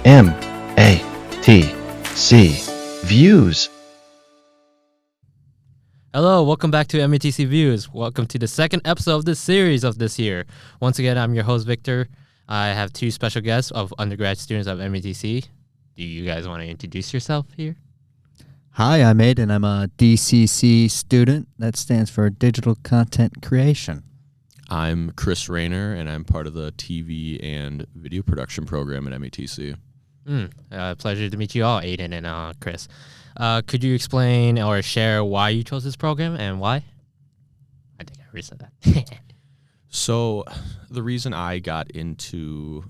MATC Views. Hello, welcome back to MATC Views. Welcome to the second episode of this series of this year. Once again, I'm your host, Victor. I have two special guests of undergrad students of MATC. Do you guys want to introduce yourself here? Hi, I'm Aiden. I'm a DCC student. That stands for Digital Content Creation. I'm Chris Rayner, and I'm part of the TV and video production program at MATC. Pleasure to meet you all, Aiden and Chris. Could you explain or share why you chose this program and why? I think I already said that. So the reason I got into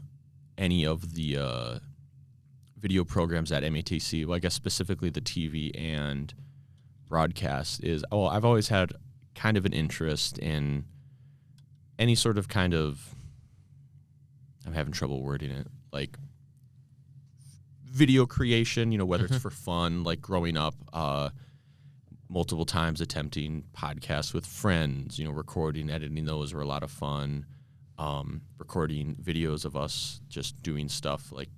any of the video programs at MATC, well, I guess specifically the TV and broadcast, is, I've always had kind of an interest in any sort of I'm having trouble wording it, like video creation, whether it's for fun, like growing up, multiple times attempting podcasts with friends, recording, editing those were a lot of fun. Recording videos of us just doing stuff like,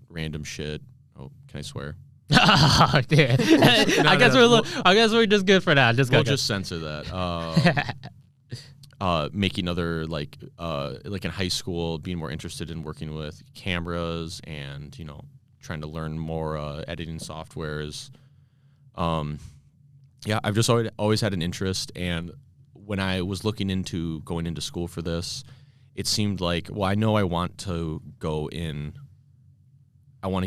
random shit. Oh, can I swear? Oh, dude. I guess we're just good for that. We'll just censor that. Making other like in high school, being more interested in working with cameras and trying to learn more editing softwares. I've just always had an interest, and when I was looking into going into school for this, it seemed like, I know I want to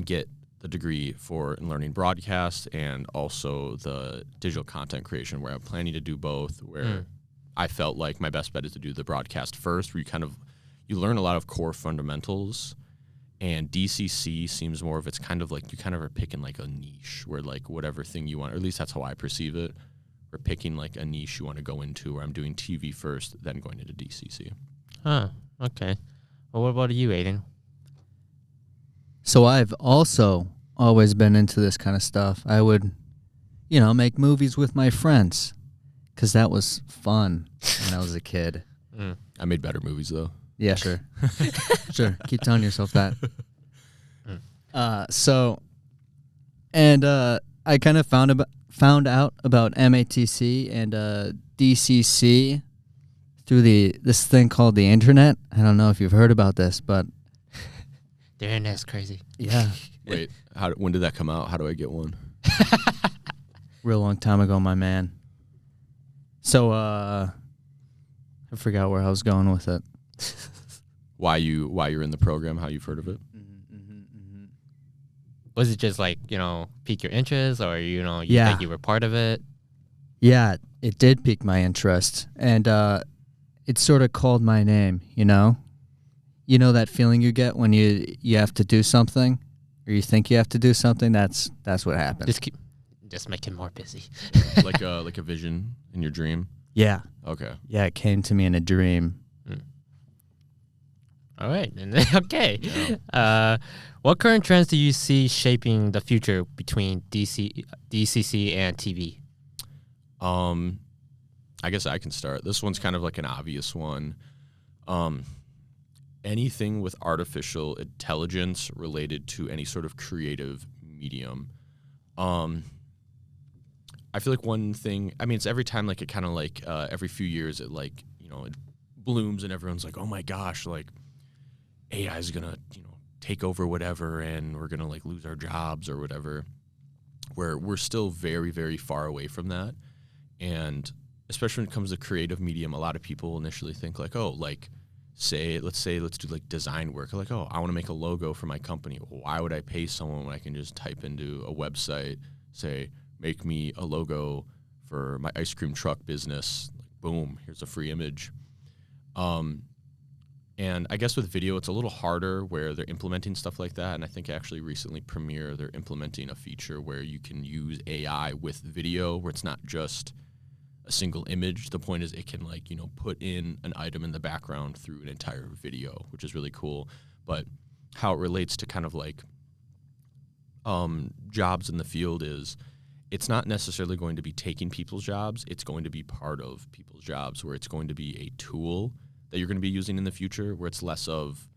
get the degree for learning broadcast and also the digital content creation, where I'm planning to do both, where I felt like my best bet is to do the broadcast first, where you learn a lot of core fundamentals. And DCC seems more of, it's kind of like you kind of are picking like a niche where like whatever thing you want, or at least that's how I perceive it. We're picking like a niche you want to go into, where I'm doing TV first, then going into DCC. Huh, okay. Well, what about you, Aiden? So I've also always been into this kind of stuff. I would, make movies with my friends because that was fun when I was a kid. I made better movies though. Yeah, sure. Sure. Keep telling yourself that. I kind of found out about MATC and DCC through this thing called the internet. I don't know if you've heard about this, but the internet's crazy. Yeah. Wait, when did that come out? How do I get one? Real long time ago, my man. So I forgot where I was going with it. Why you're in the program, how you've heard of it? Was it just like, pique your interest, or you think you were part of it? Yeah, it did pique my interest, and it sort of called my name, You know that feeling you get when you have to do something, or you think you have to do something? That's what happened. Just make him more busy. like a vision in your dream? Yeah. Okay. Yeah, it came to me in a dream. All right. Okay. Yeah. What current trends do you see shaping the future between DCC and TV? I guess I can start. This one's kind of like an obvious one. Anything with artificial intelligence related to any sort of creative medium. I feel like one thing, it's every time, like, it kind of like every few years it like, it blooms and everyone's like, oh my gosh, like AI is going to, take over whatever, and we're going to like lose our jobs or whatever, where we're still very, very far away from that. And especially when it comes to creative medium, a lot of people initially think like, oh, like let's do like design work. Like, oh, I want to make a logo for my company. Why would I pay someone when I can just type into a website, say, make me a logo for my ice cream truck business? Like, boom, here's a free image. And I guess with video, it's a little harder, where they're implementing stuff like that. And I think actually recently Premiere, they're implementing a feature where you can use AI with video, where it's not just a single image. The point is it can like, put in an item in the background through an entire video, which is really cool. But how it relates to kind of like jobs in the field is, it's not necessarily going to be taking people's jobs. It's going to be part of people's jobs, where it's going to be a tool that you're going to be using in the future, where it's less of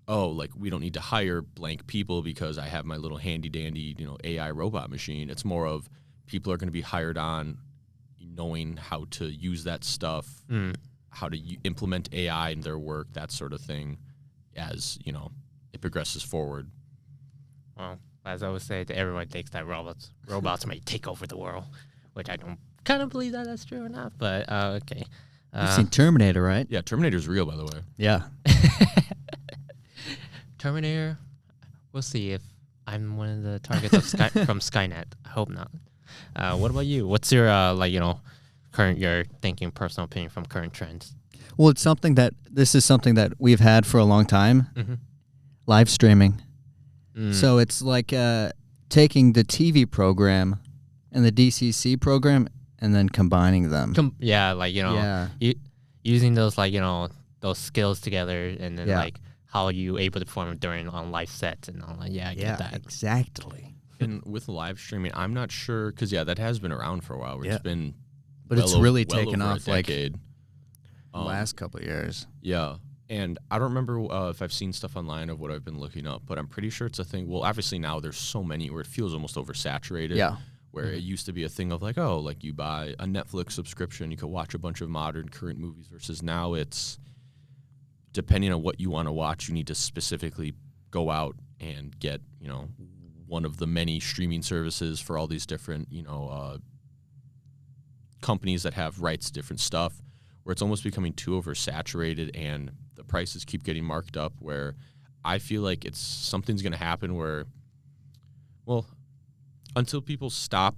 oh, like we don't need to hire blank people because I have my little handy dandy, AI robot machine. It's more of people are going to be hired on knowing how to use that stuff, how to implement AI in their work, that sort of thing, as, it progresses forward. Well, as I would say, everyone thinks that robots may take over the world, which I don't kind of believe that that's true or not, but okay. You've seen Terminator, right? Yeah, Terminator's real, by the way. Yeah. Terminator, we'll see if I'm one of the targets of from Skynet. I hope not. What about you? What's your your thinking, personal opinion from current trends? Well, this is something that we've had for a long time. Live streaming. So it's like taking the TV program and the DCC program and then combining them. Using those those skills together, and then how are you able to perform during on live sets and all that. Yeah, I get that. Exactly. And with live streaming, I'm not sure, because that has been around for a while. It's been, but it's really taken over off a decade. Last couple of years. Yeah. And I don't remember if I've seen stuff online of what I've been looking up, but I'm pretty sure it's a thing. Well, obviously now there's so many where it feels almost oversaturated. Yeah. Where it used to be a thing of you buy a Netflix subscription, you could watch a bunch of modern current movies, versus now it's, depending on what you want to watch, you need to specifically go out and get, one of the many streaming services for all these different, companies that have rights to different stuff, where it's almost becoming too oversaturated and the prices keep getting marked up, where I feel like something's going to happen where, well, until people stop,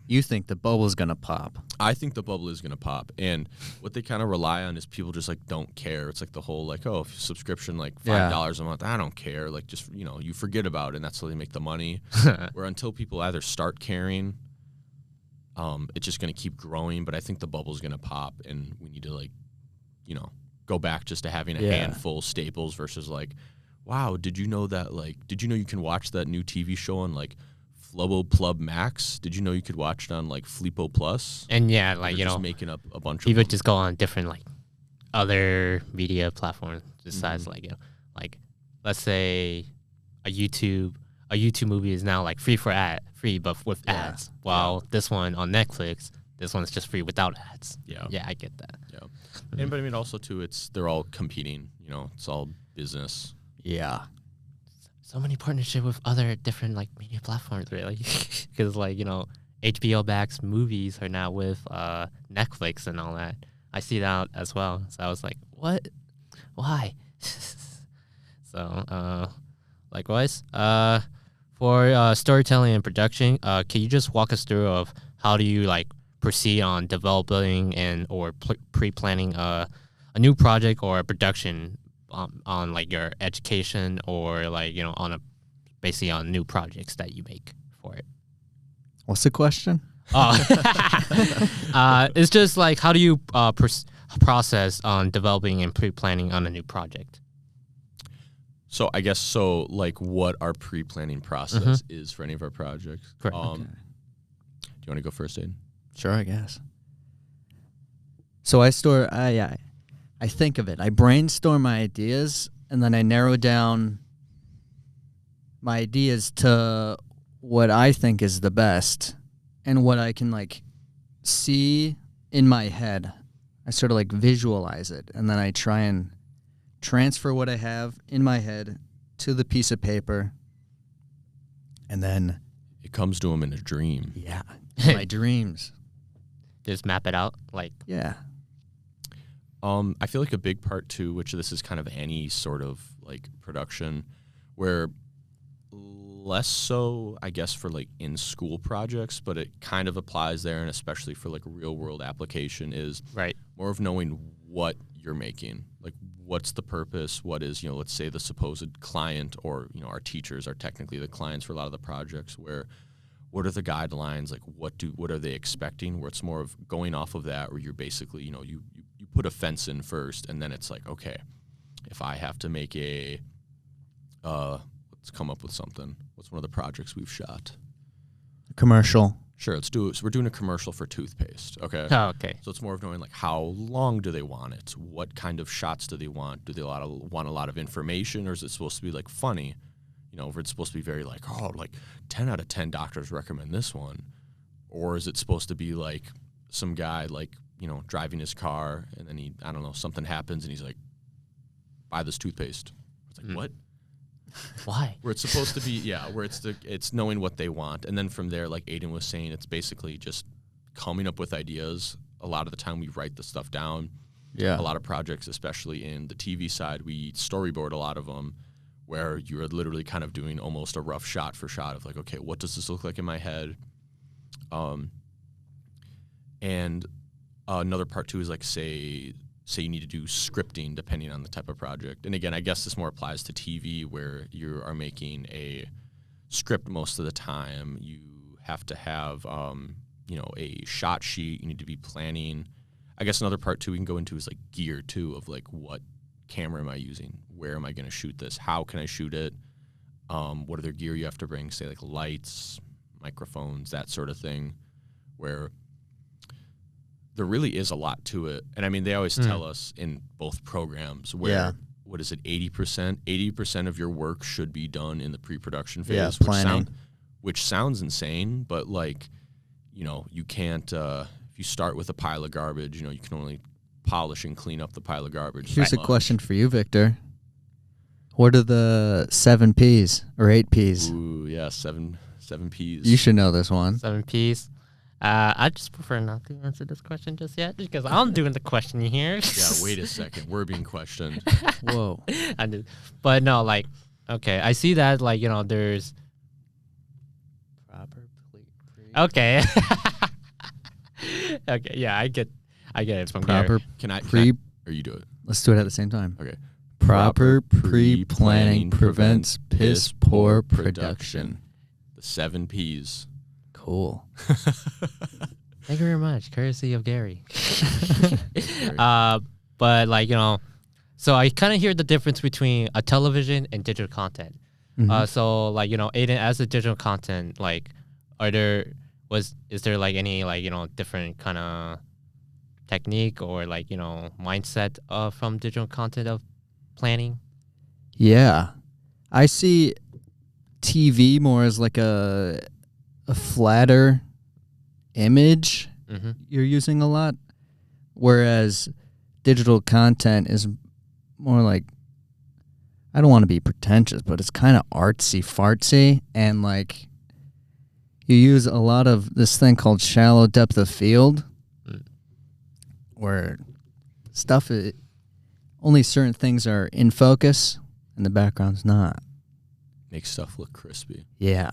you think the bubble's going to pop. I think the bubble is going to pop. And what they kind of rely on is people just don't care. It's the whole subscription, $5 a month. I don't care. Just, you forget about it, and that's how they make the money. Where until people either start caring, it's just going to keep growing. But I think the bubble's going to pop, and we need to go back just to having a handful staples versus wow, did you know that did you know you can watch that new TV show on Flubbo Plub Max? Did you know you could watch it on Flipo Plus? And just making up a bunch of people them. just go on different other media platforms besides let's say a YouTube movie is now free but with ads. While this one on Netflix, this one's just free without ads. Yeah, I get that. Yeah, and but I mean also too, they're all competing. It's all business. Yeah. So many partnership with other different media platforms, really, because HBO Max movies are now with Netflix and all that. I see that as well. So I was like, what? Why? So likewise, for storytelling and production, can you just walk us through of how do you proceed on developing or pre-planning a new project or a production on your education or on basically on new projects that you make for it? What's the question? It's just how do you process on developing and pre-planning on a new project? So I guess what our pre-planning process is for any of our projects. Correct. Do you want to go first, Aiden? Sure, I guess. So I think of it. I brainstorm my ideas, and then I narrow down my ideas to what I think is the best and what I can see in my head. I sort of visualize it, and then I try and transfer what I have in my head to the piece of paper, and then it comes to him in a dream. Yeah, my dreams. Just map it out, Yeah. I feel a big part too, which this is kind of any sort of production, where less so, I guess, for in school projects, but it kind of applies there, and especially for a real world application, is more of knowing what you're making. What's the purpose? What is, let's say the supposed client, or our teachers are technically the clients for a lot of the projects, where what are the guidelines? What are they expecting? Where it's more of going off of that, where you're basically, you put a fence in first, and then it's okay, if I have to make let's come up with something. What's one of the projects we've shot? Commercial. Sure, let's do it. So we're doing a commercial for toothpaste, okay? Oh, okay. So it's more of knowing like how long do they want it? What kind of shots do they want? Do they want a lot of information, or is it supposed to be like funny? You know, or it's supposed to be very like, oh, like 10 out of 10 doctors recommend this one. Or is it supposed to be like some guy like, you know, driving his car and then I don't know, something happens and he's like, buy this toothpaste. It's like, what? Why? Where it's supposed to be, where it's knowing what they want. And then from there, like Aiden was saying, it's basically just coming up with ideas. A lot of the time we write the stuff down. Yeah. A lot of projects, especially in the TV side, we storyboard a lot of them where you're literally kind of doing almost a rough shot for shot of like, okay, what does this look like in my head? And another part too is like, say you need to do scripting depending on the type of project. And again, I guess this more applies to TV where you are making a script most of the time. You have to have, a shot sheet. You need to be planning. I guess another part too we can go into is like gear too, of like what camera am I using? Where am I going to shoot this? How can I shoot it? What other gear you have to bring? Say like lights, microphones, that sort of thing, where there really is a lot to it. And I mean, they always tell us in both programs where, what is it, 80%? 80% of your work should be done in the pre-production phase. Yeah, planning. Which sounds insane, but like, you know, you can't, if you start with a pile of garbage, you know, you can only polish and clean up the pile of garbage. Here's a question for you, Victor. What are the 7 P's or 8 P's? Ooh, yeah, seven P's. You should know this one. 7 P's. I just prefer not to answer this question just yet because I'm doing the questioning here. Yeah, wait a second. We're being questioned. Whoa. I do. But no, like, okay, I see that, like, you know, there's... Okay. Okay, yeah, I get it from Proper here. Can I, or you do it? Let's do it at the same time. Okay. Proper pre-planning prevents piss poor production. The 7 P's. Cool. Thank you very much. Courtesy of Gary. But, like, you know, so I kind of hear the difference between a television and digital content. So, like, you know, Aiden, as a digital content, like, is there like any, like, you know, different kind of technique or, like, you know, mindset from digital content of planning? Yeah. I see TV more as like a flatter image you're using a lot, whereas digital content is more like, I don't want to be pretentious, but it's kind of artsy-fartsy, and like you use a lot of this thing called shallow depth of field, where stuff only certain things are in focus and the background's not. Makes stuff look crispy. Yeah.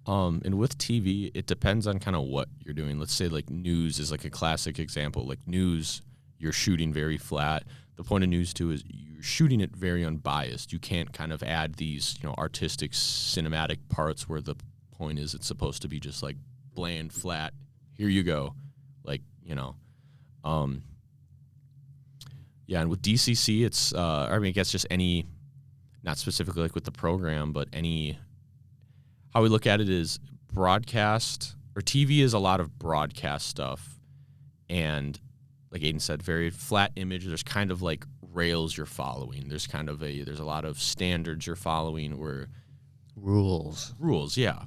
And with TV, it depends on kind of what you're doing. Let's say like news is like a classic example. Like news, you're shooting very flat. The point of news too is you're shooting it very unbiased. You can't kind of add these, you know, artistic cinematic parts where the point is it's supposed to be just like bland, flat. Here you go. Like, you know, yeah. And with DCC, it's, I mean, I guess just any, not specifically like with the program, but how we look at it is broadcast, or TV is a lot of broadcast stuff. And like Aiden said, very flat image. There's kind of like rails you're following. There's a lot of standards you're following where Rules, yeah,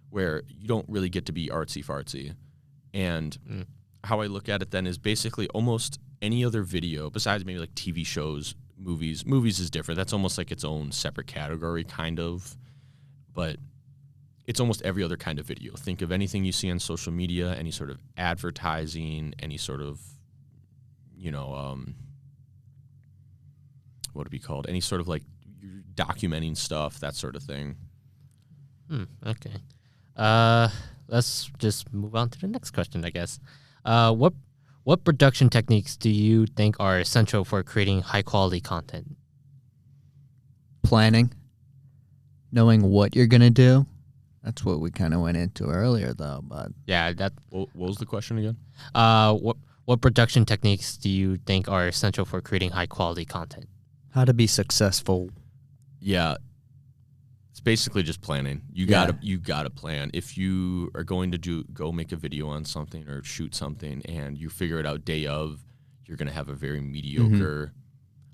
where you don't really get to be artsy-fartsy. And how I look at it then is basically almost any other video, besides maybe like TV shows, movies. Movies is different. That's almost like its own separate category, kind of. But it's almost every other kind of video. Think of anything you see on social media, any sort of advertising, any sort of, you know, what would it be called? Any sort of like documenting stuff, that sort of thing. Okay. Let's just move on to the next question, I guess. What production techniques do you think are essential for creating high quality content? planning, knowing what you're going to do. That's what we kind of went into earlier, though. But Yeah, that. What was the question again? What production techniques do you think are essential for creating high quality content? how to be successful. Yeah. It's basically just planning. You gotta plan. If you are going to go make a video on something or shoot something and you figure it out day of, you're gonna have a very mediocre.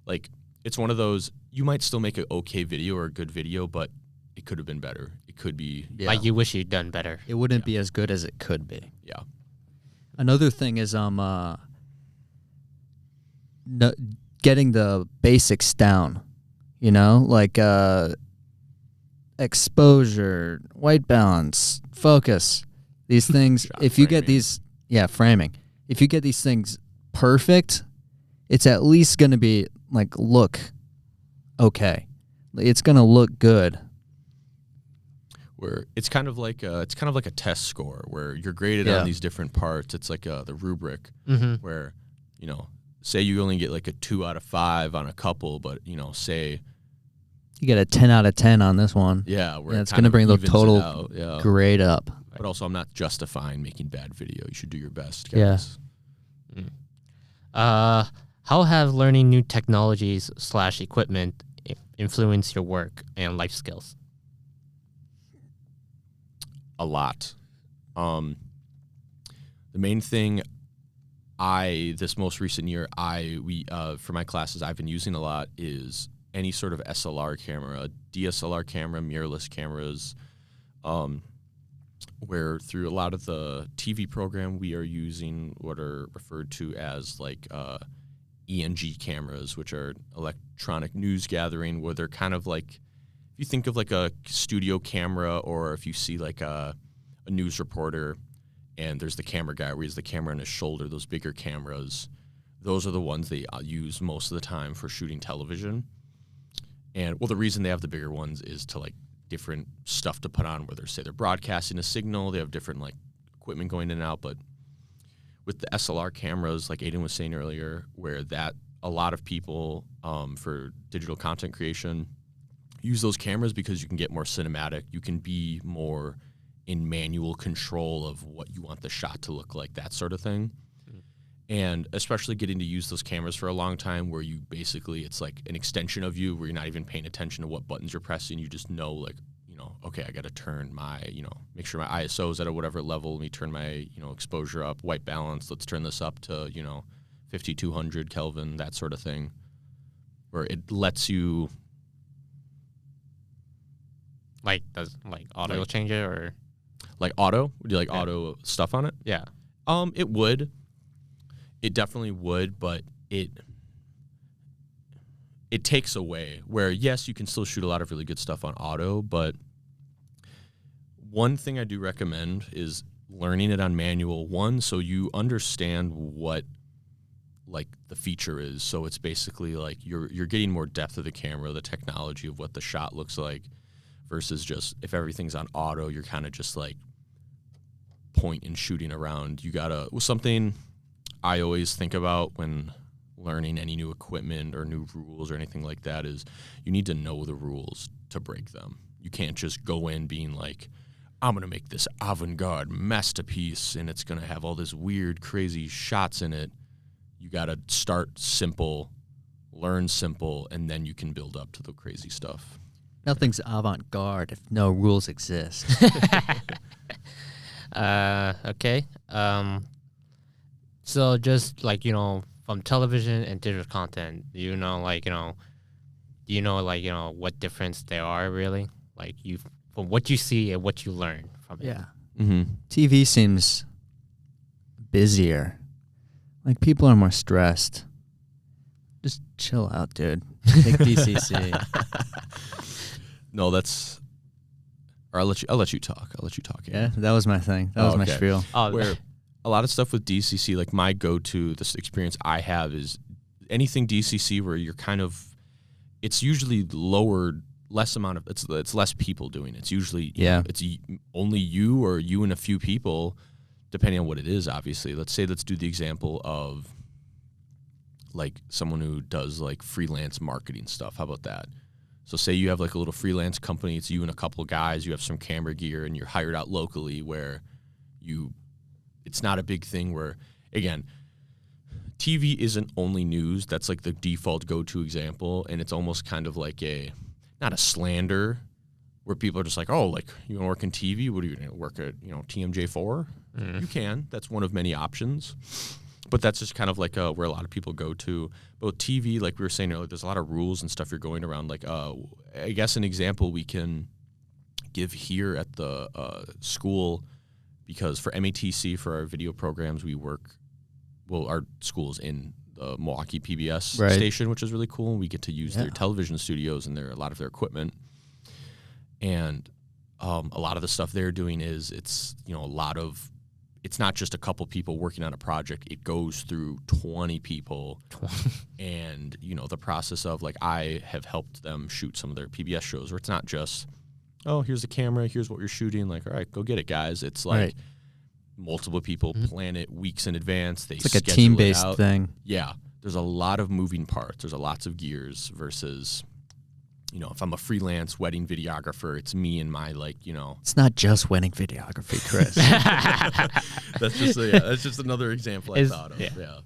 Like, it's one of those, you might still make an okay video or a good video, but it could have been better. It could be like you wish you'd done better. It wouldn't be as good as it could be. Yeah. Another thing is getting the basics down. You know, like exposure, white balance, focus. These things, if you get these, framing. If you get these things perfect, it's at least going to be like look okay. It's going to look good. Where it's kind of like a test score where you're graded on these different parts. It's like the rubric where, you know, say you only get like a 2 out of 5 on a couple, but, you know, say you get a 10 out of 10 on this one. Yeah, where it's going to bring the total grade up. But also, I'm not justifying making bad video. You should do your best, guys. Yeah. How have learning new technologies / equipment influenced your work and life skills? A lot. The main thing this most recent year, for my classes, I've been using a lot is any sort of SLR camera, DSLR camera, mirrorless cameras, where through a lot of the TV program, we are using what are referred to as like ENG cameras, which are electronic news gathering, where they're kind of like, if you think of like a studio camera, or if you see like a news reporter and there's the camera guy where he has the camera on his shoulder, those bigger cameras, those are the ones they use most of the time for shooting television. And, well, the reason they have the bigger ones is to, like, different stuff to put on, where they're broadcasting a signal, they have different, like, equipment going in and out. But with the SLR cameras, like Aiden was saying earlier, where a lot of people for digital content creation use those cameras because you can get more cinematic. You can be more in manual control of what you want the shot to look like, that sort of thing. And especially getting to use those cameras for a long time, where you basically, it's like an extension of you, where you're not even paying attention to what buttons you're pressing. You just know, like, you know, okay, I got to turn my, you know, make sure my ISO is at a whatever level. Let me turn my, you know, exposure up, white balance. Let's turn this up to, you know, 5200 Kelvin, that sort of thing, where it lets you. Like, does like auto change it, or like auto? Would you like auto stuff on it? Yeah. It would. It definitely would, but it takes away, where, yes, you can still shoot a lot of really good stuff on auto, but one thing I do recommend is learning it on manual, one, so you understand what, like, the feature is. So it's basically like you're getting more depth of the camera, the technology of what the shot looks like, versus just if everything's on auto, you're kind of just like point and shooting around. You gotta, something I always think about when learning any new equipment or new rules or anything like that is you need to know the rules to break them. You can't just go in being like, I'm going to make this avant-garde masterpiece and it's going to have all this weird, crazy shots in it. You got to start simple, learn simple, and then you can build up to the crazy stuff. Nothing's avant-garde if no rules exist. Okay. So just like, you know, from television and digital content, do you know what difference there are really? Like, from what you see and what you learn from it. Yeah. Mm-hmm. TV seems busier. Like, people are more stressed. Just chill out, dude. Take DCC. No, that's. Or I'll let you talk. Yeah, that was my thing. That was my spiel. Where a lot of stuff with DCC, like my go-to, this experience I have is anything DCC where you're kind of, it's usually less amount of, it's less people doing it. It's usually, it's only you or you and a few people, depending on what it is, obviously. Let's do the example of like someone who does like freelance marketing stuff. How about that? So say you have like a little freelance company, it's you and a couple guys, you have some camera gear and you're hired out locally, where it's not a big thing where, again, TV isn't only news. That's like the default go-to example, and it's almost kind of like not a slander, where people are just like, oh, like you want to work in TV? What are you going to work at, TMJ4? You can. That's one of many options. But that's just kind of like where a lot of people go to. But with TV, like we were saying earlier, there's a lot of rules and stuff you're going around. Like, I guess an example we can give here at the school, because for MATC, for our video programs, we work, our school's in the Milwaukee PBS station, which is really cool. And we get to use their television studios and a lot of their equipment. And a lot of the stuff they're doing is it's not just a couple people working on a project. It goes through 20 people. And, the process of like, I have helped them shoot some of their PBS shows where it's not just, oh, here's the camera, here's what you're shooting. Like, all right, go get it, guys. It's like multiple people plan it weeks in advance. It's like a team-based thing. Yeah. There's a lot of moving parts. There's lots of gears versus, if I'm a freelance wedding videographer, it's me and my It's not just wedding videography, Chris. That's just another example I thought of. Yeah.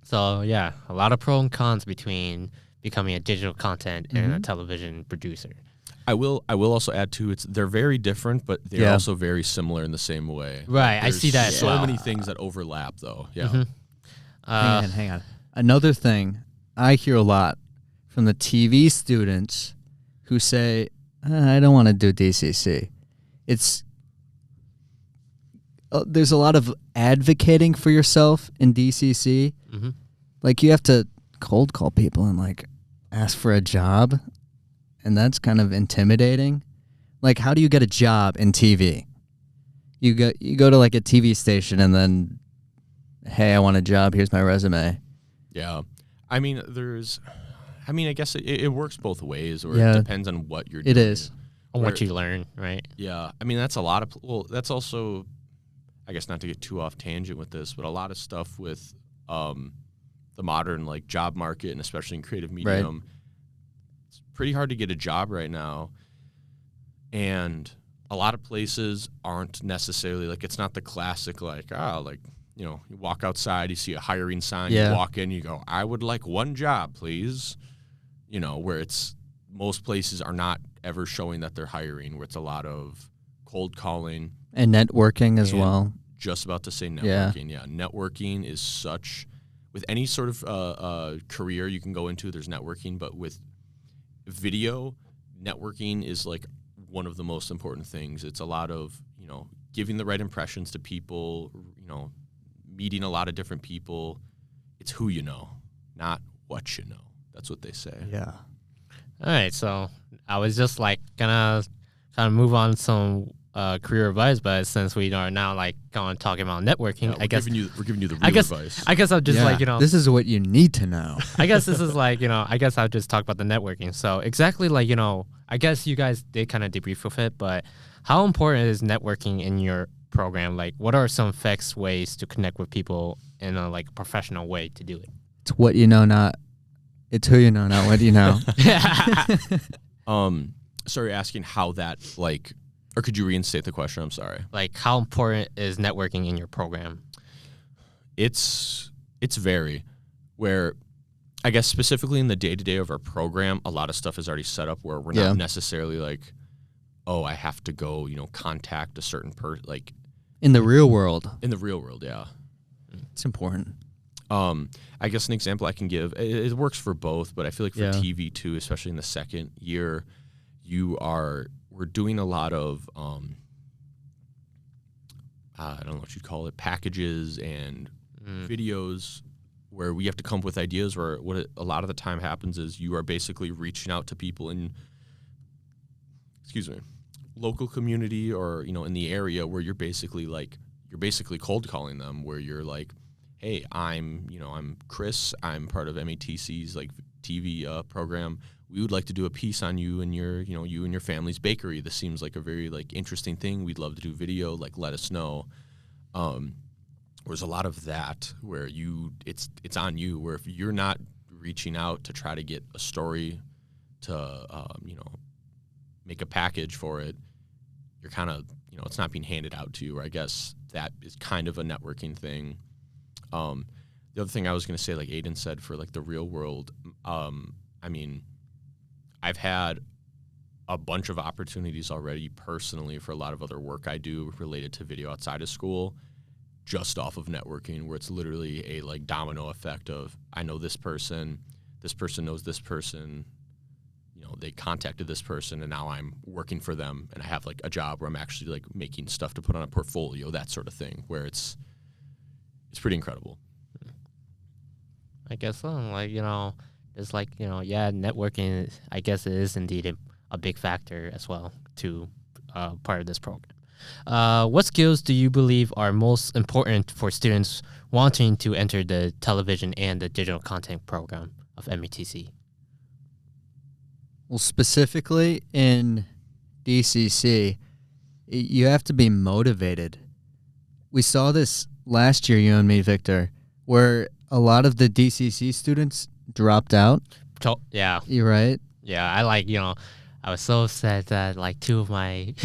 So a lot of pros and cons between becoming a digital content and a television producer. I will also add too. They're very different, but they're also very similar in the same way. Right, I see that. So many things that overlap, though. Yeah. Hang on. Another thing I hear a lot from the TV students who say, I don't want to do DCC. There's a lot of advocating for yourself in DCC. Like you have to cold call people and like ask for a job, and that's kind of intimidating. Like, how do you get a job in TV? You go to like a TV station and then, hey, I want a job. Here's my resume. Yeah. I guess it works both ways, or it depends on what you're doing. It is. On what you learn, right? Yeah. That's a lot of, that's also, I guess not to get too off tangent with this, but a lot of stuff with the modern like job market, and especially in creative medium, it's pretty hard to get a job right now. And a lot of places aren't necessarily like, it's not the classic you walk outside, you see a hiring sign, you walk in, you go, I would like one job, please. Where it's most places are not ever showing that they're hiring, where it's a lot of cold calling. And networking as well. Just about to say networking. Yeah. Networking is such, with any sort of career you can go into, there's networking. But with video, networking is like one of the most important things. It's a lot of, giving the right impressions to people, meeting a lot of different people. It's who you know, not what you know. That's what they say. Yeah. All right. So I was just like gonna kind of move on some career advice, but since we are now like talking about networking, I guess we're giving you the real advice. I guess I'll just this is what you need to know. I guess this is I guess I'll just talk about the networking. So exactly I guess you guys did kind of debrief with it, but how important is networking in your program? Like, what are some fixed ways to connect with people in a professional way to do it? It's what you know, it's who you know, not what you know. Sorry, asking how that or could you reinstate the question? I'm sorry. Like, how important is networking in your program? It's very, where I guess specifically in the day-to-day of our program, a lot of stuff is already set up where we're not necessarily like, oh, I have to go, contact a certain person, in the real world. In the real world, yeah. It's important. I guess an example I can give, it works for both, but I feel like for TV too, especially in the second year, we're doing a lot of, I don't know what you'd call it, packages and videos where we have to come up with ideas, where a lot of the time happens is you are basically reaching out to people in, local community or, in the area where you're basically cold calling them, where you're like, hey, I'm Chris. I'm part of MATC's TV program. We would like to do a piece on you and your family's bakery. This seems like a very interesting thing. We'd love to do video. Let us know. There's a lot of that where it's on you. Where if you're not reaching out to try to get a story to make a package for it, you're kind of it's not being handed out to you. Or I guess that is kind of a networking thing. The other thing I was going to say, like Aiden said, for the real world, I've had a bunch of opportunities already personally for a lot of other work I do related to video outside of school, just off of networking, where it's literally a like domino effect of I know this person knows this person, you know, they contacted this person, and now I'm working for them, and I have like a job where I'm actually like making stuff to put on a portfolio, that sort of thing, where it's pretty incredible. I guess so. Like, you know, it's like, you know, yeah, networking, I guess it is indeed a big factor as well to part of this program. What skills do you believe are most important for students wanting to enter the television and the digital content program of MATC? Well, specifically in DCC, you have to be motivated. We saw this last year, you and me, Victor, where a lot of the DCC students dropped out. Yeah. You're right. Yeah, I like, you know, I was so sad that like two of my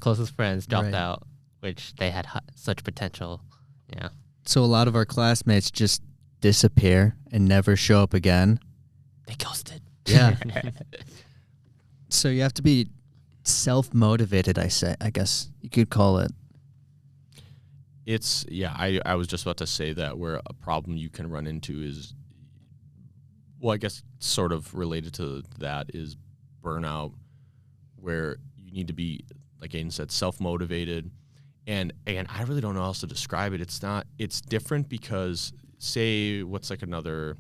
closest friends dropped Right. out, which they had such potential. Yeah. So a lot of our classmates just disappear and never show up again. They ghosted. Yeah. So you have to be self-motivated, I guess you could call it. It's, yeah, I was just about to say that, where a problem you can run into is, well, I guess sort of related to that is burnout, where you need to be, like Aiden said, self-motivated. And I really don't know how else to describe it. It's different because, say, what's like another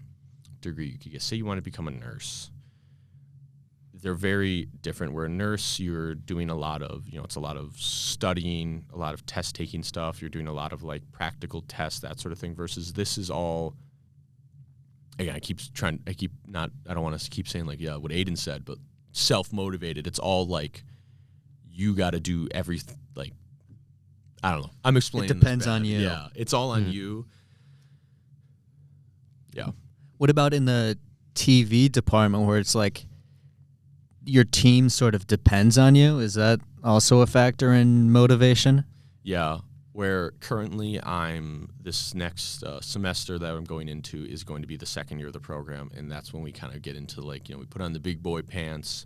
degree you could get? Say you want to become a nurse. They're very different. Where a nurse, you're doing a lot of, you know, it's a lot of studying, a lot of test taking stuff. You're doing a lot of like practical tests, that sort of thing, versus this is all, again, I don't want to keep saying like, yeah, what Aiden said, but self-motivated. It's all like, you got to do everything, like, I don't know. I'm explaining. It depends this bad. on you. Yeah, it's all on you. Yeah. What about in the TV department where it's like your team sort of depends on you? Is that also a factor in motivation? Yeah, where currently this next semester that I'm going into is going to be the second year of the program, and that's when we kind of get into like, you know, we put on the big boy pants.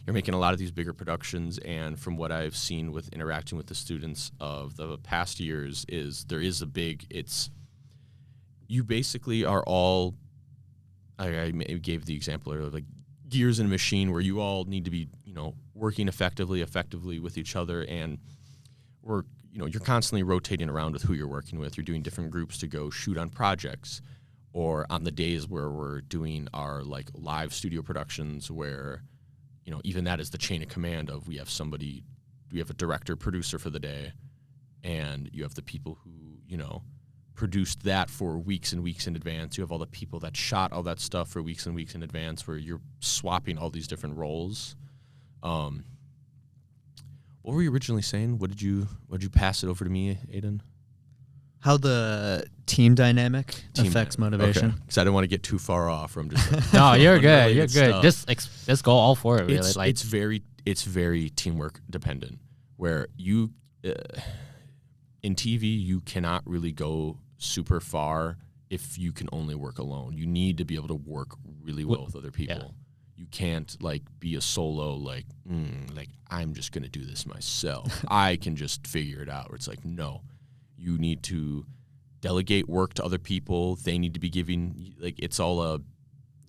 You're making a lot of these bigger productions, and from what I've seen with interacting with the students of the past years you basically are all, I gave the example of like gears in a machine, where you all need to be, you know, working effectively with each other, and you're constantly rotating around with who you're working with. You're doing different groups to go shoot on projects, or on the days where we're doing our like live studio productions, where, you know, even that is the chain of command of, we have a director, producer for the day, and you have the people who, you know, produced that for weeks and weeks in advance. You have all the people that shot all that stuff for weeks and weeks in advance, where you're swapping all these different roles. What were you originally saying? What did you pass it over to me, Aiden? How the team dynamic affects motivation. Because I didn't want to get too far off from just like, No, you're good. You're stuff. good. Just go all for it. Really, it's very teamwork dependent. Where you in TV, you cannot really go super far if you can only work alone. You need to be able to work really well with other people. Yeah. You can't like be a solo, like I'm just gonna do this myself. I can just figure it out. Where it's like, no, you need to delegate work to other people. They need to be giving, like, it's all a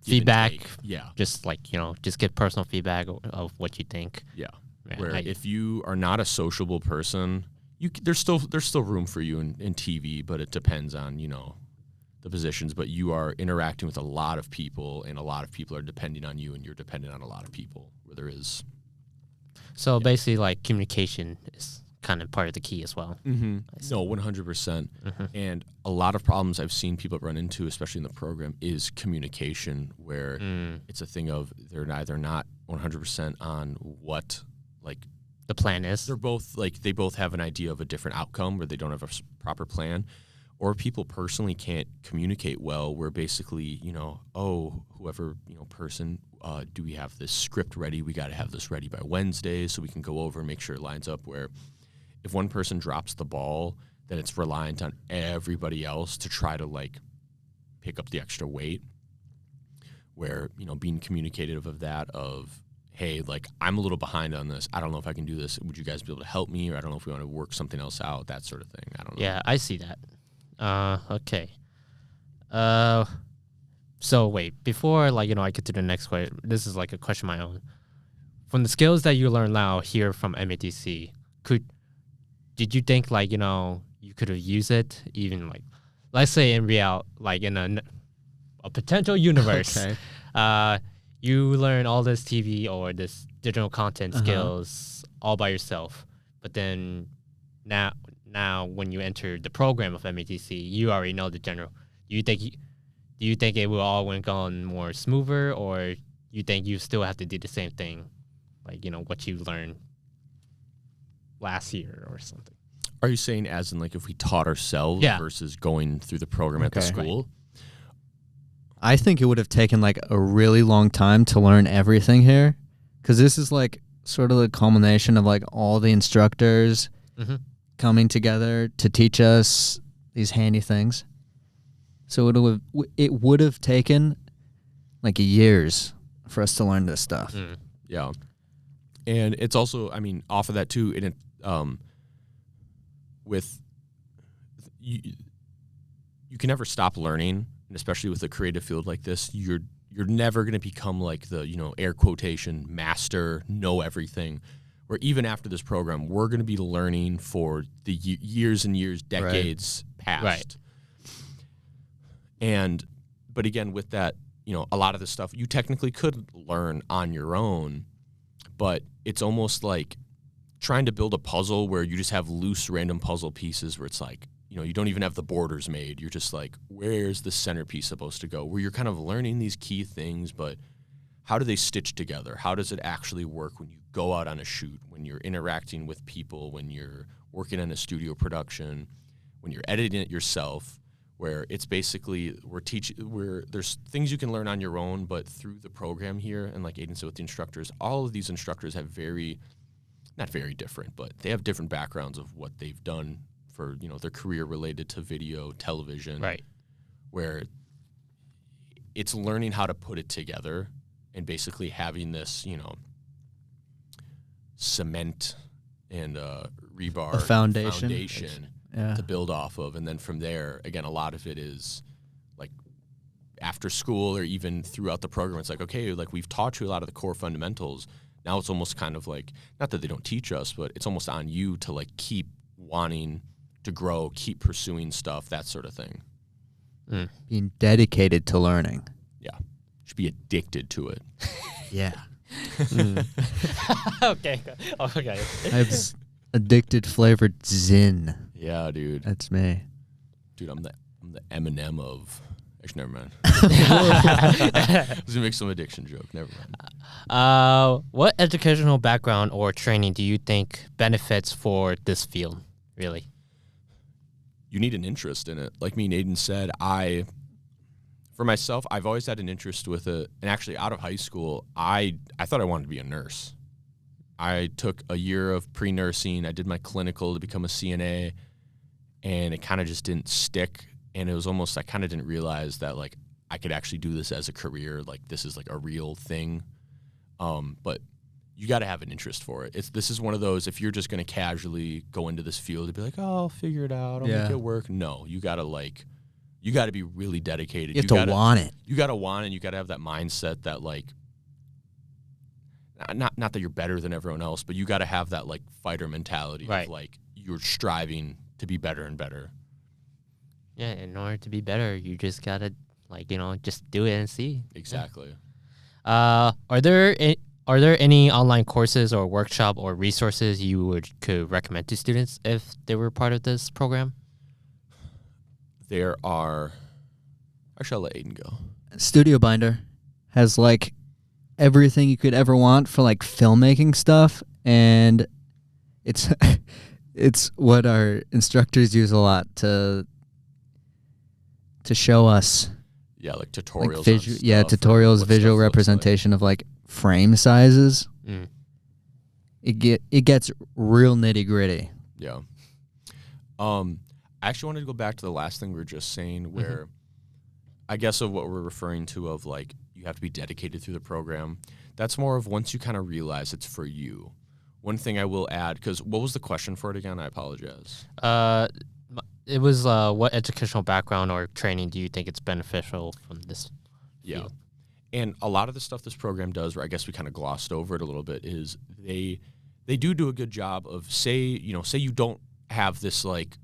feedback. Yeah, just like, you know, just get personal feedback of what you think. Yeah, where if you are not a sociable person, there's still room for you in TV, but it depends on, you know, the positions. But you are interacting with a lot of people, and a lot of people are depending on you, and you're dependent on a lot of people, where there is. So basically, like, communication is kind of part of the key as well. Mm-hmm. No, 100%. Mm-hmm. And a lot of problems I've seen people run into, especially in the program, is communication, where it's a thing of they're either not 100% on what, like, the plan is. They're both like, they both have an idea of a different outcome, where they don't have a proper plan, or people personally can't communicate well, where basically, you know, whoever, you know, person, do we have this script ready? We got to have this ready by Wednesday so we can go over and make sure it lines up. Where if one person drops the ball, then it's reliant on everybody else to try to like pick up the extra weight, where, you know, being communicative of that, of, hey, like, I'm a little behind on this. I don't know if I can do this. Would you guys be able to help me? Or I don't know if we want to work something else out, that sort of thing. I don't know. Yeah, I see that. Okay. So wait, before like, I get to the next question, this is like a question of my own. From the skills that you learn now here from MATC, did you think like, you could have used it even like, let's say in like in a potential universe, Okay. you learn all this TV or this digital content skills all by yourself, but then now when you enter the program of MATC, you already know the general. Do you think it will all went on more smoother, or you think you still have to do the same thing, like what you learned last year or something? Are you saying as in like if we taught ourselves versus going through the program at the school? Right. I think it would have taken like a really long time to learn everything here, because this is like sort of the culmination of like all the instructors coming together to teach us these handy things. So it would have taken like years for us to learn this stuff. Yeah, and it's also, I mean, off of that too, with you can never stop learning, and especially with a creative field like this, you're never going to become like the air quotation master, know everything. Where even after this program, we're going to be learning for the years and years, decades past. Right. But again, with that, a lot of the stuff you technically could learn on your own, but it's almost like trying to build a puzzle where you just have loose, random puzzle pieces where it's like, you don't even have the borders made. You're just like, where's the centerpiece supposed to go? Where you're kind of learning these key things, but how do they stitch together? How does it actually work when you go out on a shoot, when you're interacting with people, when you're working on a studio production, when you're editing it yourself, where it's basically where there's things you can learn on your own, but through the program here, and like Aiden said with the instructors, all of these instructors have not very different, but they have different backgrounds of what they've done for, their career related to video, television. Right. Where it's learning how to put it together and basically having this, cement and rebar A foundation. To build off of. And then from there, again, a lot of it is like after school or even throughout the program, it's like, okay, like we've taught you a lot of the core fundamentals. Now it's almost kind of like, not that they don't teach us, but it's almost on you to like keep wanting to grow, keep pursuing stuff, that sort of thing. Being dedicated to learning. Yeah. Should be addicted to it. Yeah. Okay. I have addicted flavored Zin. Yeah, dude. That's me. Dude, I'm the Eminem of. Actually, never mind. I was gonna make some addiction joke. Never mind. What educational background or training do you think benefits for this field? Really? You need an interest in it. Like me and Aiden said, for myself, I've always had an interest with it. And actually, out of high school, I thought I wanted to be a nurse. I took a year of pre-nursing. I did my clinical to become a CNA, and it kind of just didn't stick. And it was almost, I kind of didn't realize that, like, I could actually do this as a career. Like, this is, like, a real thing. But you got to have an interest for it. This is one of those, if you're just going to casually go into this field and be like, oh, I'll figure it out. I'll make it work. No, you got to be really dedicated. You have to want it. You got to want it, and you got to have that mindset that, like, not that you're better than everyone else, but you got to have that, like, fighter mentality of, like, you're striving to be better and better. Yeah, in order to be better, you just got to, like, just do it and see. Exactly. Yeah. Are there any online courses or workshop or resources you could recommend to students if they were part of this program? There are. Actually, I'll let Aiden go. Studio Binder has like everything you could ever want for like filmmaking stuff, and it's it's what our instructors use a lot to show us. Yeah, like tutorials. Like tutorials, visual representation of like frame sizes. It gets real nitty gritty. Yeah. I actually wanted to go back to the last thing we were just saying, where I guess of what we're referring to of like, you have to be dedicated through the program. That's more of once you kind of realize it's for you. One thing I will add, because what was the question for it again? I apologize. It was what educational background or training do you think it's beneficial from this field? And a lot of the stuff this program does, where I guess we kind of glossed over it a little bit, is they do a good job of say you don't have this like,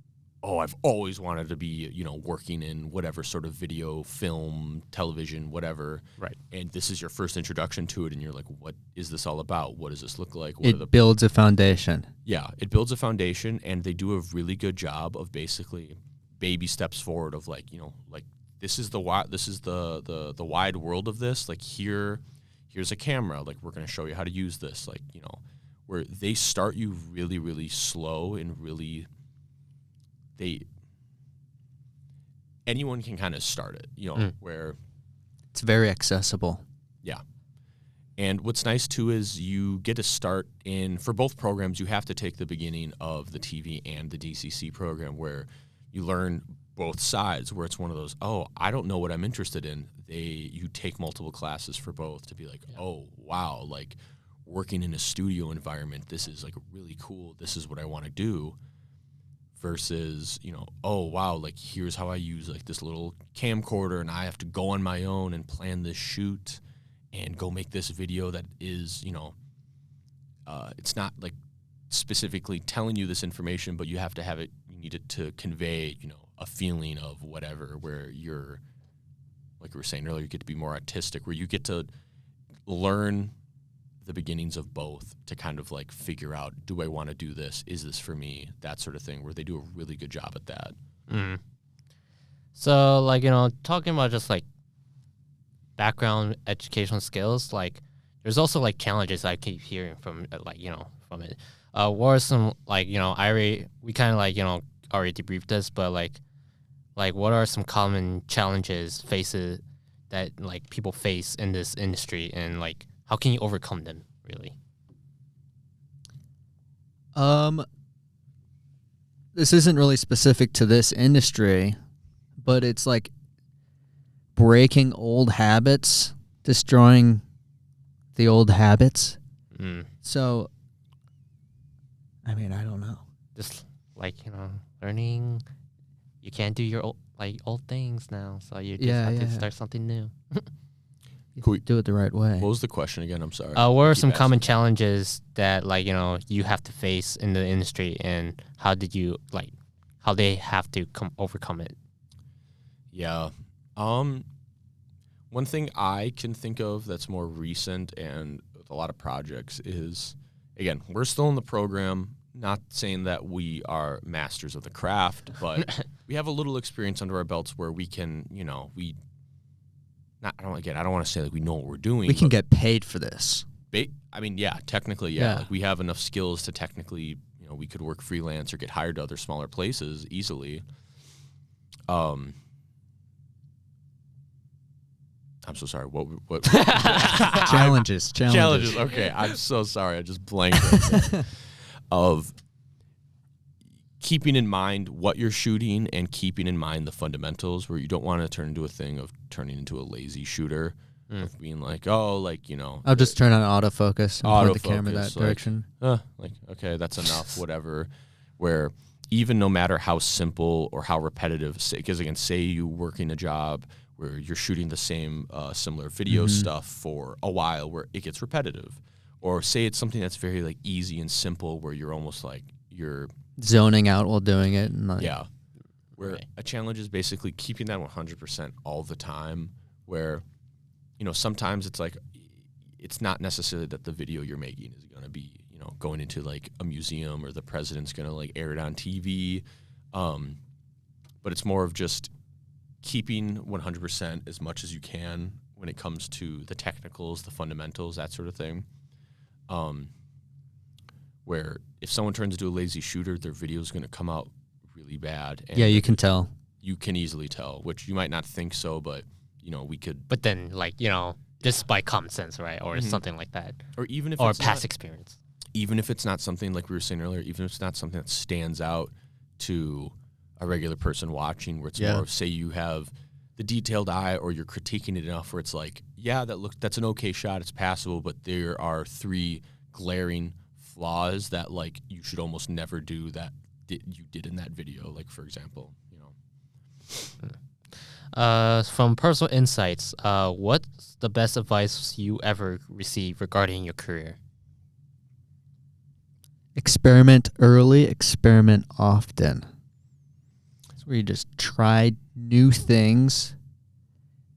oh, I've always wanted to be, working in whatever sort of video, film, television, whatever. Right. And this is your first introduction to it, and you're like, what is this all about? What does this look like? It builds a foundation. Yeah, it builds a foundation, and they do a really good job of basically baby steps forward of like, this is the wide world of this. Like here's a camera. Like we're going to show you how to use this. Like, where they start you really, really slow and really anyone can kind of start it, where it's very accessible. Yeah. And what's nice too is you get to start for both programs, you have to take the beginning of the TV and the DCC program where you learn both sides, where it's one of those, oh, I don't know what I'm interested in. You take multiple classes for both to be like, oh, wow, like working in a studio environment, this is like really cool. This is what I want to do. Versus, oh, wow, like here's how I use like this little camcorder and I have to go on my own and plan this shoot and go make this video that is, it's not like specifically telling you this information, but you have to have it, you need it to convey, a feeling of whatever, where you're, like we were saying earlier, you get to be more artistic, where you get to learn the beginnings of both to kind of like figure out, do I want to do this? Is this for me? That sort of thing, where they do a really good job at that. Mm. So like, talking about just like background educational skills, like there's also like challenges I keep hearing from from it. What are some like, we kind of like, already debriefed this, but like what are some common challenges that like people face in this industry, and like how can you overcome them, really? This isn't really specific to this industry, but it's like breaking old habits, destroying the old habits. So, I mean, I don't know. Just like, learning, you can't do your old things now, so you just have to start something new. Do it the right way. What was the question again? I'm sorry. What are some common challenges that like, you have to face in the industry, and how did you how they have to overcome it? Yeah. One thing I can think of that's more recent and with a lot of projects is, again, we're still in the program, not saying that we are masters of the craft, but we have a little experience under our belts where we can, I don't want to say like we know what we're doing. We can get paid for this. I mean, yeah, technically, yeah. Like we have enough skills to technically, we could work freelance or get hired to other smaller places easily. I'm so sorry. What? Challenges. Okay, I'm so sorry. I just blanked. Of keeping in mind what you're shooting and keeping in mind the fundamentals, where you don't want to turn into a thing of turning into a lazy shooter, of being like, oh, like, I'll just turn on autofocus and point the camera that direction. Okay, that's enough, whatever. Where even no matter how simple or how repetitive, because again, say you working a job where you're shooting the same similar video stuff for a while, where it gets repetitive. Or say it's something that's very like easy and simple, where you're almost like you're zoning out while doing it. And where a challenge is basically keeping that 100% all the time, where, sometimes it's like, it's not necessarily that the video you're making is going to be, going into like a museum or the president's going to like air it on TV. But it's more of just keeping 100% as much as you can when it comes to the technicals, the fundamentals, that sort of thing. Where if someone turns into a lazy shooter, their video is going to come out really bad. And you can tell. You can easily tell, which you might not think so, but, we could. But then, like, just by common sense, right? Or something like that. Or even if it's past experience. Even if it's not something, like we were saying earlier, even if it's not something that stands out to a regular person watching, where it's more of, say you have the detailed eye, or you're critiquing it enough where it's like, yeah, that's an okay shot, it's passable, but there are 3 glaring flaws that like you should almost never do that you did in that video. Like, for example, From personal insights, what's the best advice you ever received regarding your career? Experiment early, experiment often. It's where you just try new things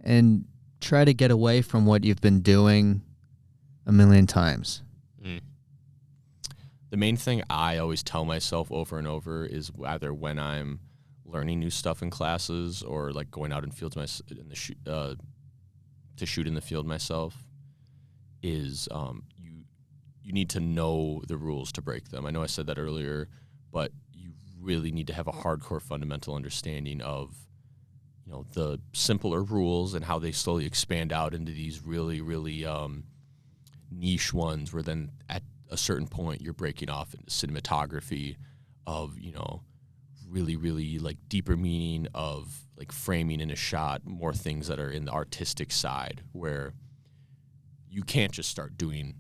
and try to get away from what you've been doing a million times. The main thing I always tell myself over and over is either when I'm learning new stuff in classes or like going out in fields to shoot in the field myself is you need to know the rules to break them. I know I said that earlier, but you really need to have a hardcore fundamental understanding of the simpler rules and how they slowly expand out into these really, really niche ones where then at a certain point you're breaking off into cinematography of, really, really like deeper meaning of like framing in a shot, more things that are in the artistic side where you can't just start doing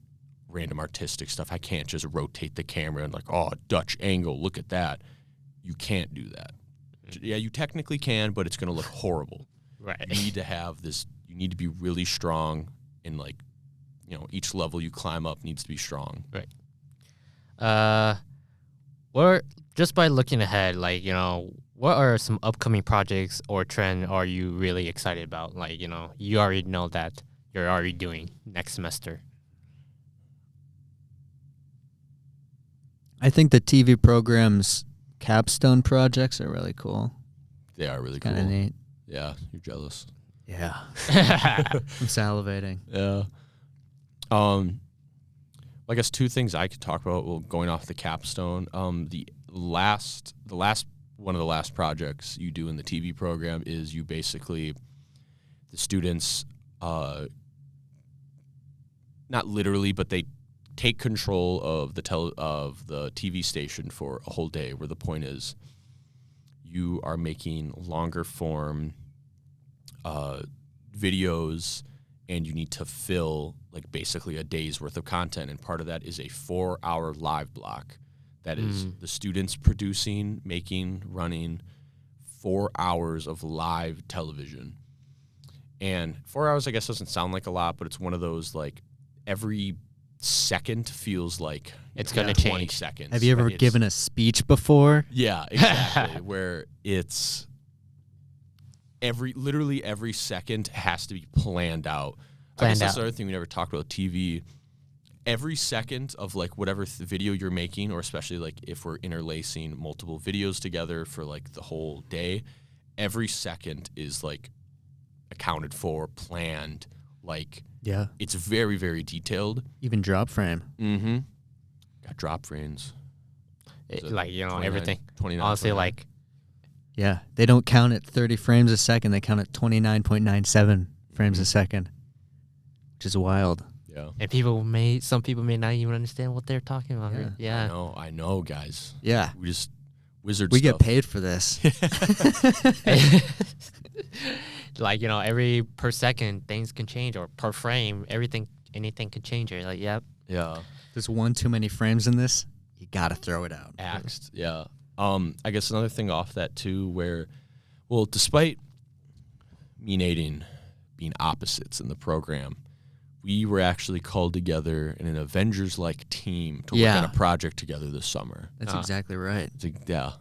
random artistic stuff. I can't just rotate the camera and like, oh, Dutch angle, look at that. You can't do that. Yeah, you technically can, but it's going to look horrible. Right. You need to have this, you need to be really strong in like, each level you climb up needs to be strong. Right. What just by looking ahead, like, what are some upcoming projects or trend are you really excited about? Like, you already know that you're already doing next semester. I think the TV program's capstone projects are really cool. They are really cool. Kind of neat. Yeah, you're jealous. Yeah. I'm salivating. Yeah. I guess 2 things I could talk about. Well, going off the capstone, the last one of the last projects you do in the TV program is you basically the students, not literally, but they take control of the TV station for a whole day. Where the point is, you are making longer form videos. And you need to fill like basically a day's worth of content. And part of that is a 4-hour live block. That is the students producing, making, running 4 hours of live television. And 4 hours, I guess, doesn't sound like a lot, but it's one of those like every second feels like it's going to 20 change. seconds. Have you ever given a speech before? Yeah, exactly. Where it's literally every second has to be planned out. I guess that's the other thing we never talked about TV. Every second of like whatever video you're making, or especially like if we're interlacing multiple videos together for like the whole day, every second is like accounted for, planned. Like, Yeah. it's very, very detailed. Even drop frame. Mm-hmm. Got drop frames. Like, 29, everything. 29, Honestly, 29. like, Yeah. They don't count at 30 frames a second. They count at 29.97 frames a second, which is wild. Yeah. and some people may not even understand what they're talking about. Yeah. Yeah. I know, guys. Yeah. We just wizard We stuff. get paid for this. Like, every per second things can change, or per frame, anything can change. You're like, yep. Yeah. There's one too many frames in this. You got to throw it out. Axed. Yeah. I guess another thing off that too, where, well, despite me and Aiden being opposites in the program, we were actually called together in an Avengers-like team to work on a project together this summer. That's exactly right. Yeah.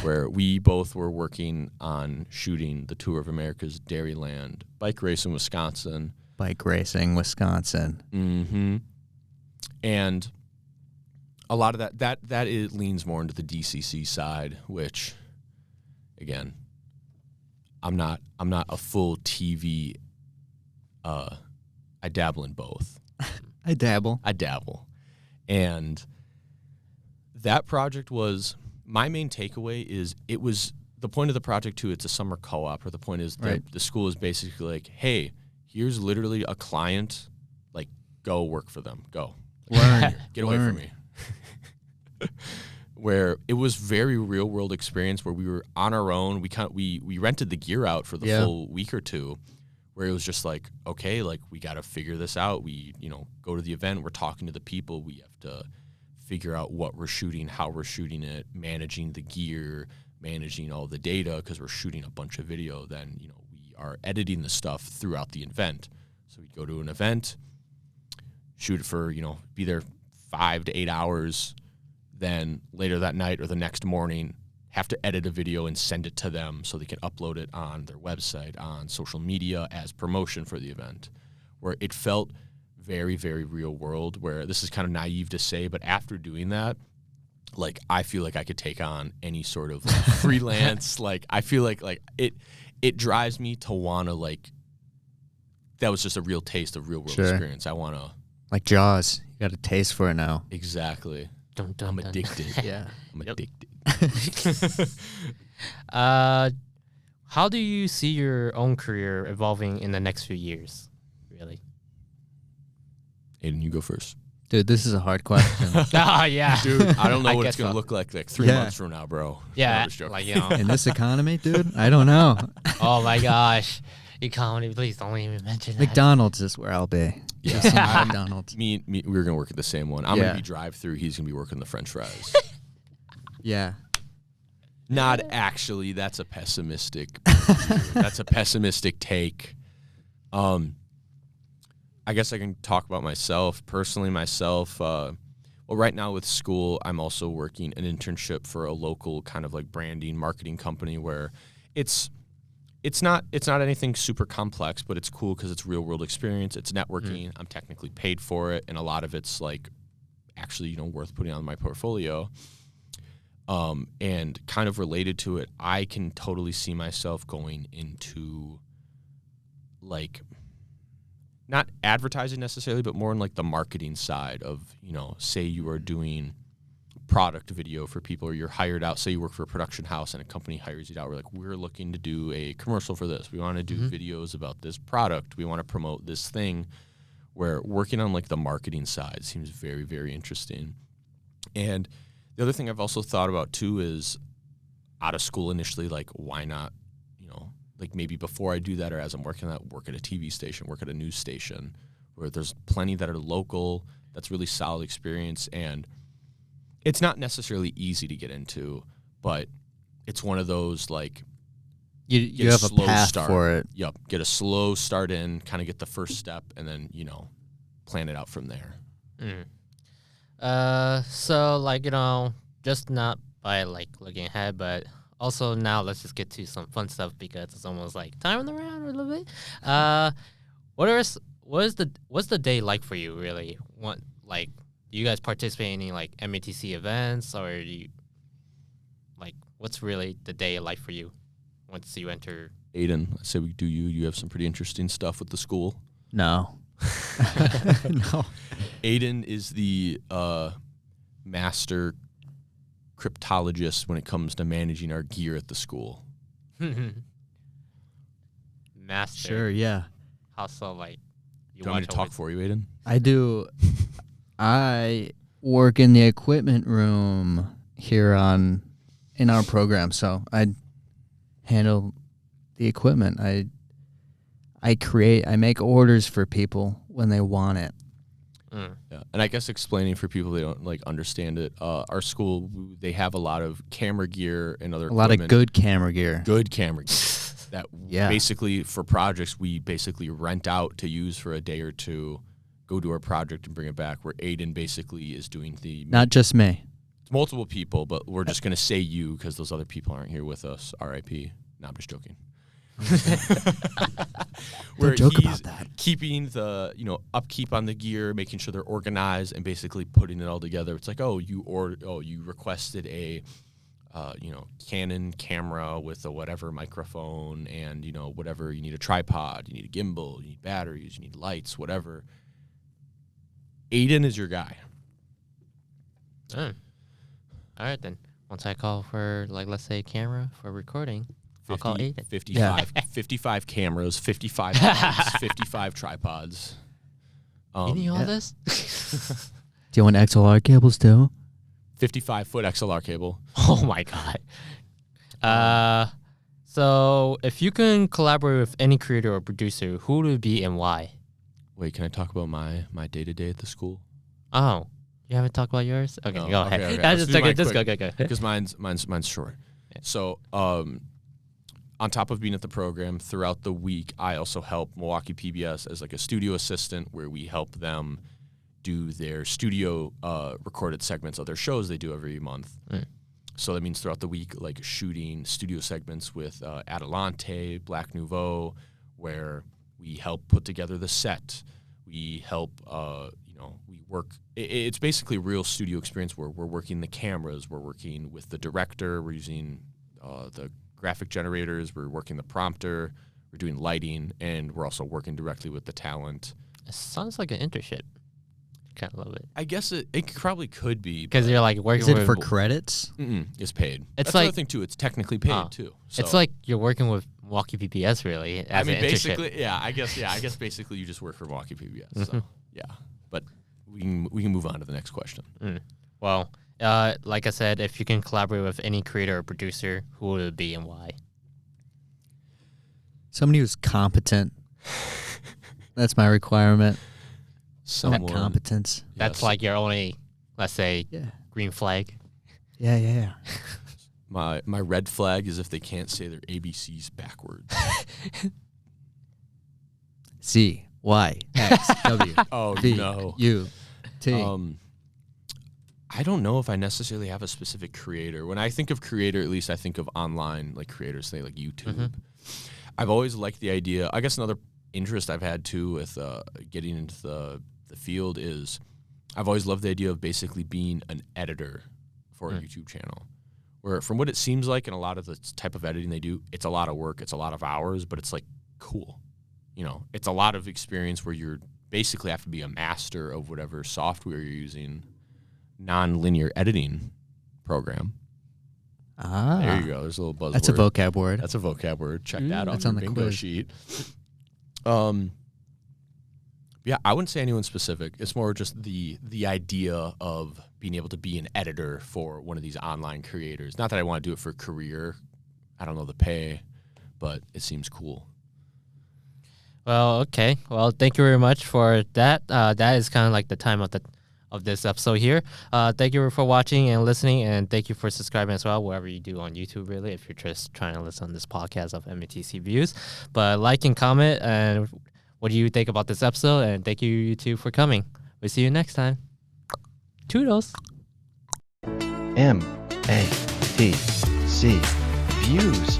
Where we both were working on shooting the Tour of America's Dairyland bike race in Wisconsin. Bike racing, Wisconsin. Mm-hmm. And a lot of that it leans more into the DCC side, which, again, I'm not a full TV. I dabble in both. I dabble. And that project was, my main takeaway is it was the point of the project too. It's a summer co-op, or the point is Right. the school is basically like, hey, here's literally a client, like, go work for them. Go. Learn. Get away from Learn. me. where it was very real world experience where we were on our own. We rented the gear out for the full week or two, where it was just like, okay, like we got to figure this out. We, go to the event, we're talking to the people, we have to figure out what we're shooting, how we're shooting it, managing the gear, managing all the data, because we're shooting a bunch of video. Then, we are editing the stuff throughout the event. So we'd go to an event, shoot it for, be there 5 to 8 hours, then later that night or the next morning have to edit a video and send it to them so they can upload it on their website, on social media as promotion for the event, where it felt very, very real world, where this is kind of naive to say, but after doing that, like, I feel like I could take on any sort of freelance, like, I feel like it drives me to want to, like, that was just a real taste of real world experience. I want to. Like Jaws, you got a taste for it now. Exactly. Dun, dun, I'm dun. addicted. Yeah. I'm addicted. How do you see your own career evolving in the next few years, really? Aiden, you go first. Dude, this is a hard question. Yeah. Dude, I don't know I what guess it's going to so. look like 3 Yeah. months from now, bro. Yeah, No, I'm just joking. like, In this economy, dude, I don't know. Oh my gosh. Economy, please don't even mention that. McDonald's is where I'll be. Yeah. Just McDonald's. Me, we're going to work at the same one. I'm going Yeah. to be drive-through. He's going to be working the french fries. Yeah. Not actually. That's a pessimistic. That's a pessimistic take. I guess I can talk about myself personally. Well, right now with school, I'm also working an internship for a local kind of like branding marketing company where it's not anything super complex, but it's cool because it's real world experience. It's networking. I'm technically paid for it, and a lot of it's like actually worth putting on my portfolio. And kind of related to it, I can totally see myself going into like not advertising necessarily, but more in like the marketing side of, say you are doing product video for people, or you're hired out, say you work for a production house and a company hires you out. We're like, we're looking to do a commercial for this. We want to do videos about this product. We want to promote this thing, where working on like the marketing side seems very, very interesting. And the other thing I've also thought about too is out of school initially, like why not, like maybe before I do that or as I'm working on that, work at a TV station, work at a news station where there's plenty that are local, that's really solid experience. And it's not necessarily easy to get into, but it's one of those like You have a path start for it. Yep. Get a slow start in, kind of get the first step, and then, plan it out from there. So like, just not by like looking ahead, but also now let's just get to some fun stuff because it's almost like time around a little bit. What's the day like for you really? Do you guys participate in any like MATC events, or do you like what's really the day like for you once you enter? Aiden, let's say we do you have some pretty interesting stuff with the school. No. No. Aiden is the master cryptologist when it comes to managing our gear at the school. Master. Sure, yeah. How so? Like, Do you want me to talk for you, Aiden? I do. I work in the equipment room here in our program, so I handle the equipment. I make orders for people when they want it. Yeah, and I guess explaining for people they don't like understand it. Our school, they have a lot of camera gear and other A lot of good camera gear. good camera gear that Yeah. basically for projects we basically rent out to use for a day or two, go do our project and bring it back. Where Aiden basically is doing the Not just me. multiple people, but we're just gonna say you because those other people aren't here with us. R.I.P. No, I'm just joking. Where joke he's about that. keeping the upkeep on the gear, making sure they're organized, and basically putting it all together. It's like, you requested a Canon camera with a whatever microphone, and whatever you need, a tripod, you need a gimbal, you need batteries, you need lights, whatever. Aiden is your guy. All right then. Once I call for like let's say camera for recording, I'll call Aiden. 55 cameras, 55 lights, 55 tripods. You need all yeah. this? Do you want XLR cables too? 55-foot XLR cable. Oh my god. So if you can collaborate with any creator or producer, who would it be and why? Wait, can I talk about my day-to-day at the school? Oh, you haven't talked about yours? Okay, No, go ahead. okay. I Let's just do took mine it. Just quick. go. Because mine's short. Yeah. So, on top of being at the program, throughout the week, I also help Milwaukee PBS as like a studio assistant, where we help them do their studio recorded segments of their shows they do every month. Mm. So that means throughout the week, like shooting studio segments with Adelante, Black Nouveau, where we help put together the set. We help, we work. It's basically a real studio experience where we're working the cameras, we're working with the director, we're using the graphic generators, we're working the prompter, we're doing lighting, and we're also working directly with the talent. It sounds like an internship. Kind of love it. I guess it probably could be. Because you're like working Is it with... for credits? It's paid. It's That's like- another thing, too. It's technically paid, too. So. It's like you're working with Milwaukee PBS, really, as an internship. Basically, I guess basically you just work for Milwaukee PBS. So, yeah. But we can move on to the next question. Well, like I said, if you can collaborate with any creator or producer, who would it be and why? Somebody who's competent. That's my requirement. Someone, Competence. That's yes. like your only, let's say, Yeah. green flag. Yeah. My red flag is if they can't say their ABCs backwards. C, Y, X, W, Oh, V, no. U, T. I don't know if I necessarily have a specific creator. When I think of creator, at least I think of online like creators, say like YouTube. I've always liked the idea. I guess another interest I've had too with getting into the field is I've always loved the idea of basically being an editor for a YouTube channel. Where from what it seems like in a lot of the type of editing they do, it's a lot of work, it's a lot of hours, but it's like cool. You know, it's a lot of experience where you're basically have to be a master of whatever software you're using, non-linear editing program. There you go. There's a little buzzword. That's a vocab word. That's a vocab word. Check that off That's your on the bingo quiz. sheet. Yeah, I wouldn't say anyone specific. It's more just the idea of being able to be an editor for one of these online creators. Not that I want to do it for a career. I don't know the pay, but it seems cool. Well, okay. Well, thank you very much for that. That is kind of like the time of this episode here. Thank you for watching and listening, and thank you for subscribing as well, wherever you do on YouTube, really, if you're just trying to listen to this podcast of MATC Views. But like and comment, and what do you think about this episode? And thank you two for coming. We'll see you next time. Toodles. MATC Views.